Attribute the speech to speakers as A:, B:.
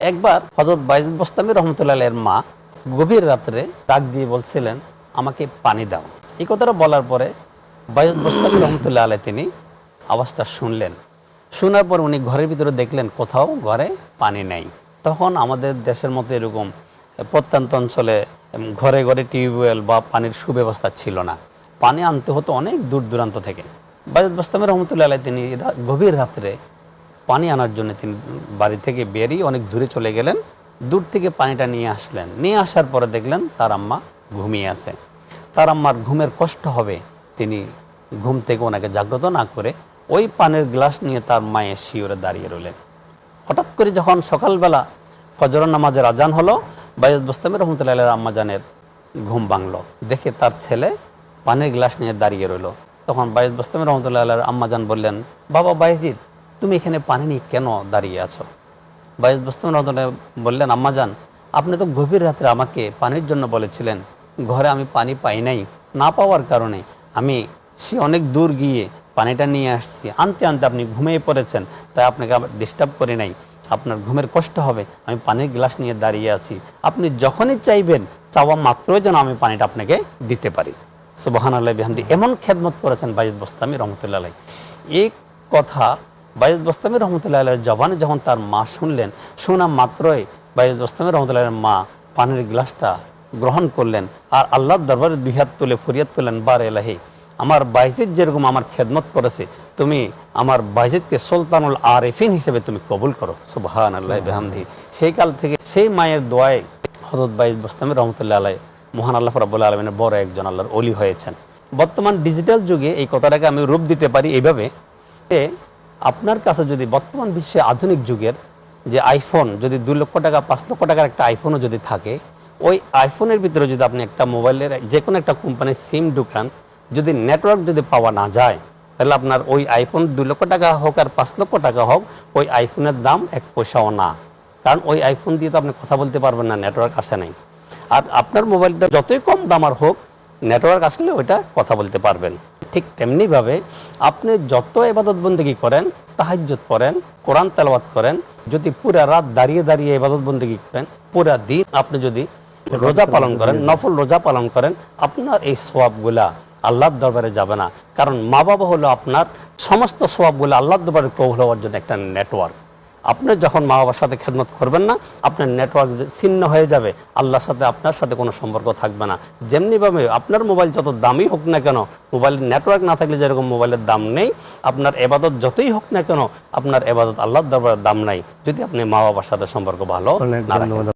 A: একবার হযরত বায়েজিদ বোস্তামী রহমতুল্লাহ আলাইহির মা গভীর রাত্রে ডাক দিয়ে বলছিলেন, আমাকে পানি দাও। এই কথাটা বলার পরে বায়েজিদ বোস্তামী রহমতুল্লাহ আলাইহি তিনি আওয়াজটা শুনলেন। শোনার পর উনি ঘরের ভিতরে দেখলেন কোথাও ঘরে পানি নেই। তখন আমাদের দেশের মতো এরকম প্রত্যন্ত অঞ্চলে ঘরে ঘরে টিউবওয়েল বা পানির সুব্যবস্থা ছিল না। পানি আনতে হতো অনেক দূর দূরান্ত থেকে। বায়েজিদ বোস্তামী রহমতুল্লাহ আলাইহি তিনি গভীর রাত্রে পানি আনার জন্য তিনি বাড়ি থেকে বেরিয়ে অনেক দূরে চলে গেলেন। দূর থেকে পানিটা নিয়ে আসলেন। নিয়ে আসার পরে দেখলেন তার আম্মা ঘুমিয়ে আছে। তার আম্মার ঘুমের কষ্ট হবে, তিনি ঘুম থেকে ওনাকে জাগ্রত না করে ওই পানির গ্লাস নিয়ে তার মায়ের শিওরে দাঁড়িয়ে রইলেন। হঠাৎ করে যখন সকালবেলা ফজর নামাজের আজান হলো, বায়েজিদ বোস্তামী রহমতুল্লাহ আলাইহির আম্মাজানের ঘুম ভাঙলো। দেখে তার ছেলে পানির গ্লাস নিয়ে দাঁড়িয়ে রইল। তখন বায়েজিদ বোস্তামী রহমতুল্লাহ আলাইহির আম্মাজান বললেন, বাবা বায়েজিদ, তুমি এখানে পানি নিয়ে কেন দাঁড়িয়ে আছো? বায়েজিদ বোস্তামী রহমতুল্লাহ বললেন, আম্মাজান, আপনি তো গভীর রাত্রে আমাকে পানির জন্য বলেছিলেন, ঘরে আমি পানি পাই নাই, না পাওয়ার কারণে আমি সে অনেক দূর গিয়ে পানিটা নিয়ে আসছি। আনতে আনতে আপনি ঘুমিয়ে পড়েছেন, তাই আপনাকে আবার ডিস্টার্ব করি নাই, আপনার ঘুমের কষ্ট হবে, আমি পানির গ্লাস নিয়ে দাঁড়িয়ে আছি, আপনি যখনই চাইবেন চাওয়া মাত্রই যেন আমি পানিটা আপনাকে দিতে পারি। সুবহানাল্লাহি বিহামদি। এমন খেদমত করেছেন বায়েজিদ বোস্তামী রহমতুল্লাহ আলাইহি। এই কথা বায়েজিদ বোস্তামী রহমতুল্লাহ আলাইহির জবানে যখন তার মা শুনলেন, শোনা মাত্রই বায়েজিদ বোস্তামী রহমতুল্লাহ আলাইহির মা পানির গ্লাসটা গ্রহণ করলেন আর আল্লাহর দরবারে দুই হাত তুলে ফরিয়াদ করলেন, বার এলাহি, আমার বায়েজিদ যেরকম আমার খেদমত করেছে, তুমি আমার বায়েজিদকে সুলতানুল আরিফিন হিসেবে তুমি কবুল করো। সুবহানাল্লাহি বিহামদি। সেই কাল থেকে সেই মায়ের দোয়ায় হযরত বায়েজিদ বোস্তামী রহমতুল্লাহ আলাইহি মহান আল্লাহ রাব্বুল আলামিনের বড় একজন আল্লাহর ওলি হয়েছেন। বর্তমান ডিজিটাল যুগে এই কথাটাকে আমি রূপ দিতে পারি এইভাবে, আপনার কাছে যদি বর্তমান বিশ্বে আধুনিক যুগের যে আইফোন যদি 2 লক্ষ টাকা 5 লক্ষ টাকার একটা আইফোনও যদি থাকে, ওই আইফোনের ভিতরে যদি আপনি একটা মোবাইলের যে কোনো একটা কোম্পানির সিম ঢুকান, যদি নেটওয়ার্ক যদি পাওয়া না যায়, তাহলে আপনার ওই আইফোন 2 লক্ষ টাকা হোক আর 5 লক্ষ টাকা হোক, ওই আইফোনের দাম 1 পয়সাও না। কারণ ওই আইফোন দিয়ে তো আপনি কথা বলতে পারবেন না, নেটওয়ার্ক আসে নাই। আর আপনার মোবাইলটা যতই কম দামার হোক, নেটওয়ার্ক আসলে ওইটা কথা বলতে পারবেন। ঠিক তেমনিভাবে আপনি যত ইবাদত বন্দেগী করেন, তাহাজ্জুদ পড়েন, কোরআন তেলাওয়াত করেন, যদি পুরা রাত দাঁড়িয়ে দাঁড়িয়ে ইবাদত বন্দেগী করেন, পুরা দিন আপনি যদি রোজা পালন করেন, নফল রোজা পালন করেন, আপনার এই সওয়াবগুলা আল্লাহর দরবারে যাবে না। কারণ মা বাবা হলো আপনার সমস্ত সওয়াবগুলো আল্লাহর দরবারে কবুল হওয়ার জন্য একটা নেটওয়ার্ক। আপনি যখন মা বাবার সাথে খেদমত করবেন না, আপনার নেটওয়ার্ক ছিন্ন হয়ে যাবে, আল্লাহর সাথে আপনার সাথে কোনো সম্পর্ক থাকবে না। যেমনিভাবে আপনার মোবাইল যত দামি হোক না কেন, মোবাইলের নেটওয়ার্ক না থাকলে যেরকম মোবাইলের দাম নেই, আপনার এবাদত যতই হোক না কেন, আপনার এবাদত আল্লাহর দরবারে দাম নাই যদি আপনি মা বাবার সাথে সম্পর্ক ভালো না রাখেন।